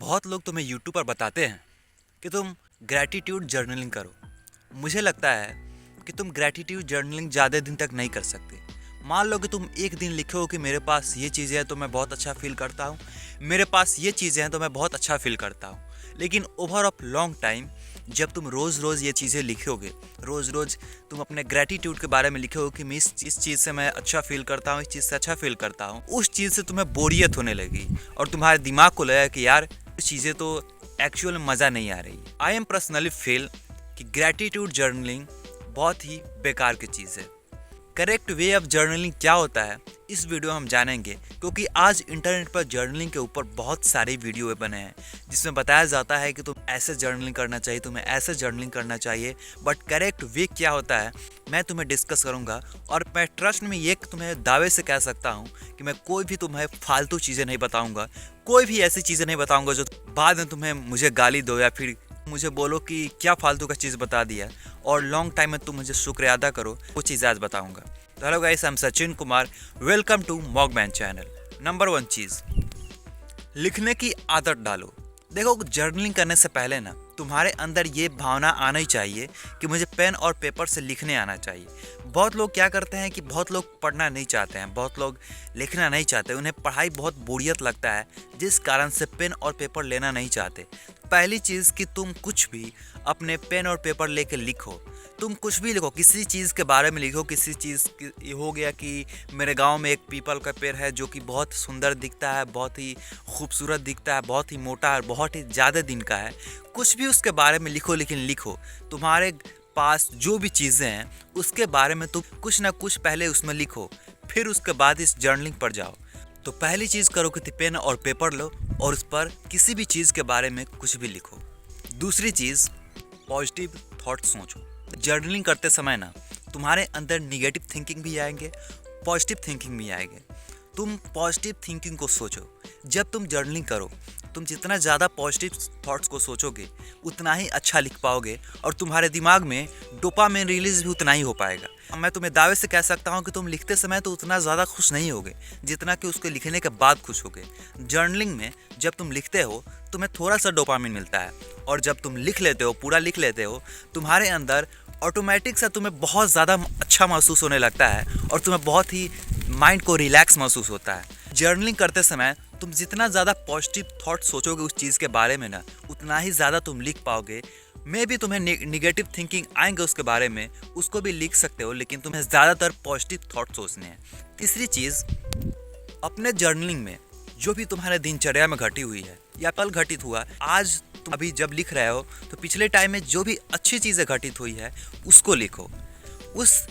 बहुत लोग तुम्हें यूट्यूब पर बताते हैं कि तुम ग्रैटिट्यूड जर्नलिंग करो। मुझे लगता है कि तुम ग्रैटिट्यूड जर्नलिंग ज़्यादा दिन तक नहीं कर सकते। मान लो कि तुम एक दिन लिखो कि मेरे पास ये चीज़ें हैं तो मैं बहुत अच्छा फील करता हूँ, मेरे पास ये चीज़ें हैं तो मैं बहुत अच्छा फील करता हूँ। लेकिन ओवर ऑफ लॉन्ग टाइम जब तुम रोज़ रोज़ ये चीज़ें लिखोगे, रोज़ रोज़ तुम अपने ग्रैटिट्यूड के बारे में लिखोगे कि मैं इस चीज़ से मैं अच्छा फील करता हूँ, इस चीज़ से अच्छा फील करता हूँ, उस चीज़ से तुम्हें बोरियत होने लगी और तुम्हारे दिमाग को लगा कि यार चीज़ें तो एक्चुअल में मज़ा नहीं आ रही। आई एम पर्सनली फील कि ग्रैटिट्यूड जर्नलिंग बहुत ही बेकार की चीज़ है। करेक्ट वे ऑफ जर्नलिंग क्या होता है इस वीडियो में हम जानेंगे, क्योंकि आज इंटरनेट पर जर्नलिंग के ऊपर बहुत सारे वीडियो बने हैं जिसमें बताया जाता है कि तुम ऐसे जर्नलिंग करना चाहिए, तुम्हें ऐसे जर्नलिंग करना चाहिए। बट करेक्ट वे क्या होता है मैं तुम्हें डिस्कस करूंगा और मैं ट्रस्ट में ये तुम्हें दावे से कह सकता हूं कि मैं कोई भी तुम्हें फालतू चीज़ें नहीं बताऊंगा, कोई भी ऐसी चीज़ें नहीं बताऊंगा जो बाद में तुम्हें मुझे गाली दो या फिर मुझे बोलो कि क्या फालतू का चीज़ बता दिया और लॉन्ग टाइम में तुम मुझे शुक्रिया अदा करो, वो चीज़ आज बताऊंगा। तो hello guys, I am Sachin Kumar, welcome to Mogman channel. Number 1 चीज़, लिखने की आदत डालो। देखो, जर्नलिंग करने से पहले ना तुम्हारे अंदर ये भावना आना ही चाहिए कि मुझे पेन और पेपर से लिखने आना चाहिए। बहुत लोग क्या करते हैं कि बहुत लोग पढ़ना नहीं चाहते हैं, बहुत लोग लिखना नहीं चाहते, उन्हें पढ़ाई बहुत बोरियत लगता है जिस कारण से पेन और पेपर लेना नहीं चाहते। पहली चीज़ कि तुम कुछ भी अपने पेन और पेपर लेके लिखो। तुम कुछ भी लिखो, किसी चीज़ के बारे में लिखो। किसी चीज़ ये हो गया कि मेरे गांव में एक पीपल का पेड़ है जो कि बहुत सुंदर दिखता है, बहुत ही खूबसूरत दिखता है, बहुत ही मोटा है, बहुत ही ज़्यादा दिन का है। कुछ भी उसके बारे में लिखो, लेकिन लिखो। तुम्हारे पास जो भी चीज़ें हैं उसके बारे में तुम कुछ ना कुछ पहले उसमें लिखो, फिर उसके बाद इस जर्नलिंग पर जाओ। तो पहली चीज़ करो कि पेन और पेपर लो और उस पर किसी भी चीज़ के बारे में कुछ भी लिखो। दूसरी चीज़, पॉजिटिव थॉट सोचो। जर्नलिंग करते समय ना तुम्हारे अंदर निगेटिव थिंकिंग भी आएंगे, पॉजिटिव थिंकिंग भी आएंगे। तुम पॉजिटिव थिंकिंग को सोचो। जब तुम जर्नलिंग करो, तुम जितना ज़्यादा पॉजिटिव थॉट्स को सोचोगे उतना ही अच्छा लिख पाओगे और तुम्हारे दिमाग में डोपामिन रिलीज भी उतना ही हो पाएगा। मैं तुम्हें दावे से कह सकता हूँ कि तुम लिखते समय तो उतना ज़्यादा खुश नहीं होगे जितना कि उसके लिखने के बाद खुश होगे। जर्नलिंग में जब तुम लिखते हो तुम्हें थोड़ा सा डोपामिन मिलता है और जब तुम लिख लेते हो, पूरा लिख लेते हो, तुम्हारे अंदर ऑटोमेटिक सा तुम्हें बहुत ज़्यादा अच्छा महसूस होने लगता है और तुम्हें बहुत ही माइंड को रिलैक्स महसूस होता है। जर्नलिंग करते समय तुम जितना ज़्यादा पॉजिटिव थॉट सोचोगे उस चीज़ के बारे में ना, उतना ही ज़्यादा तुम लिख पाओगे। मे भी तुम्हें निगेटिव थिंकिंग आएंगे उसके बारे में, उसको भी लिख सकते हो, लेकिन तुम्हें ज़्यादातर पॉजिटिव थॉट सोचने हैं। तीसरी चीज़, अपने जर्नलिंग में जो भी तुम्हारे दिनचर्या में घटी हुई है या कल घटित हुआ, आज तुम अभी जब लिख रहे हो तो पिछले टाइम में जो भी अच्छी चीज़ें घटित हुई है उसको लिखो। उस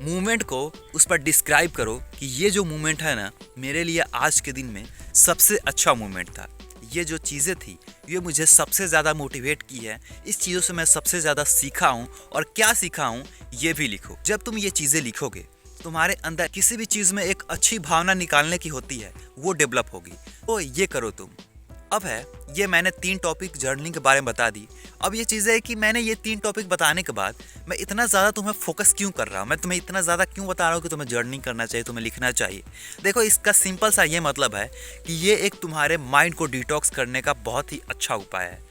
मूवमेंट को उस पर डिस्क्राइब करो कि ये जो मूवमेंट है ना, मेरे लिए आज के दिन में सबसे अच्छा मूवमेंट था। ये जो चीज़ें थी ये मुझे सबसे ज़्यादा मोटिवेट की है, इस चीज़ों से मैं सबसे ज़्यादा सीखा हूँ और क्या सीखा हूँ ये भी लिखो। जब तुम ये चीज़ें लिखोगे तुम्हारे अंदर किसी भी चीज़ में एक अच्छी भावना निकालने की होती है, वो डेवलप होगी। तो ये करो तुम। अब है, ये मैंने 3 टॉपिक जर्नलिंग के बारे में बता दी। अब ये चीज़ है कि मैंने ये 3 टॉपिक बताने के बाद मैं इतना ज़्यादा तुम्हें फोकस क्यों कर रहा हूँ, मैं तुम्हें इतना ज़्यादा क्यों बता रहा हूँ कि तुम्हें जर्नलिंग करना चाहिए, तुम्हें लिखना चाहिए। देखो, इसका सिंपल सा ये मतलब है कि ये एक तुम्हारे माइंड को डिटॉक्स करने का बहुत ही अच्छा उपाय है।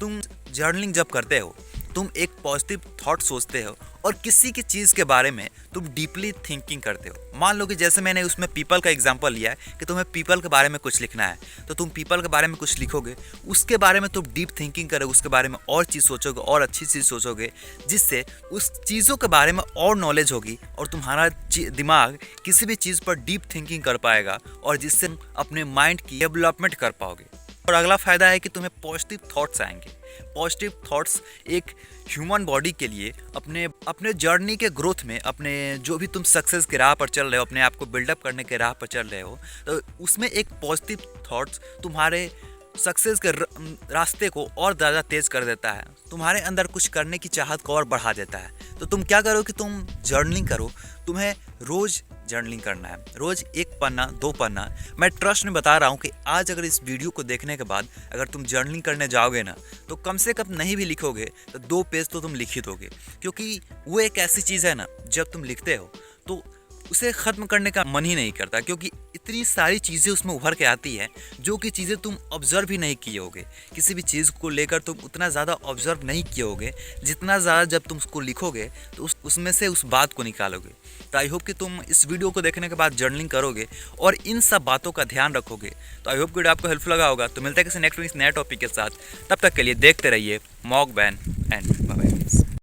तुम जर्नलिंग जब करते हो तुम एक पॉजिटिव थॉट सोचते हो और किसी की चीज़ के बारे में तुम डीपली थिंकिंग करते हो। मान लो कि जैसे मैंने उसमें पीपल का एग्जांपल लिया है कि तुम्हें पीपल के बारे में कुछ लिखना है, तो तुम पीपल के बारे में कुछ लिखोगे, उसके बारे में तुम डीप थिंकिंग करोगे, उसके बारे में और चीज़ सोचोगे और अच्छी चीज़ सोचोगे, जिससे उस चीज़ों के बारे में और नॉलेज होगी और तुम्हारा दिमाग किसी भी चीज़ पर डीप थिंकिंग कर पाएगा और जिससे अपने माइंड की डेवलपमेंट कर पाओगे। और अगला फ़ायदा है कि तुम्हें पॉजिटिव थॉट्स आएंगे। पॉजिटिव थॉट्स एक ह्यूमन बॉडी के लिए अपने जर्नी के ग्रोथ में, अपने जो भी तुम सक्सेस के राह पर चल रहे हो, अपने आप को बिल्डअप करने के राह पर चल रहे हो, तो उसमें एक पॉजिटिव थॉट्स तुम्हारे सक्सेस के रास्ते को और ज़्यादा तेज़ कर देता है, तुम्हारे अंदर कुछ करने की चाहत को और बढ़ा देता है। तो तुम क्या करो कि तुम जर्नलिंग करो। तुम्हें रोज़ जर्नलिंग करना है, रोज़ 1 पन्ना 2 पन्ना। मैं ट्रस्ट में बता रहा हूँ कि आज अगर इस वीडियो को देखने के बाद अगर तुम जर्नलिंग करने जाओगे ना, तो कम से कम नहीं भी लिखोगे तो 2 पेज तो तुम लिख ही दोगे, क्योंकि वो एक ऐसी चीज़ है ना, जब तुम लिखते हो तो उसे ख़त्म करने का मन ही नहीं करता, क्योंकि इतनी सारी चीज़ें उसमें उभर के आती है जो कि चीज़ें तुम ऑब्जर्व ही नहीं किए होगे। किसी भी चीज़ को लेकर तुम उतना ज़्यादा ऑब्जर्व नहीं किए होगे जितना ज़्यादा जब तुम उसको लिखोगे तो उसमें से उस बात को निकालोगे। तो आई होप कि तुम इस वीडियो को देखने के बाद जर्नलिंग करोगे और इन सब बातों का ध्यान रखोगे। तो आई होप वीडियो आपको हेल्पफुल लगा होगा। तो मिलता है किसी नेक्स्ट नए टॉपिक के साथ, तब तक के लिए देखते रहिए मॉक बैन एंड बाय।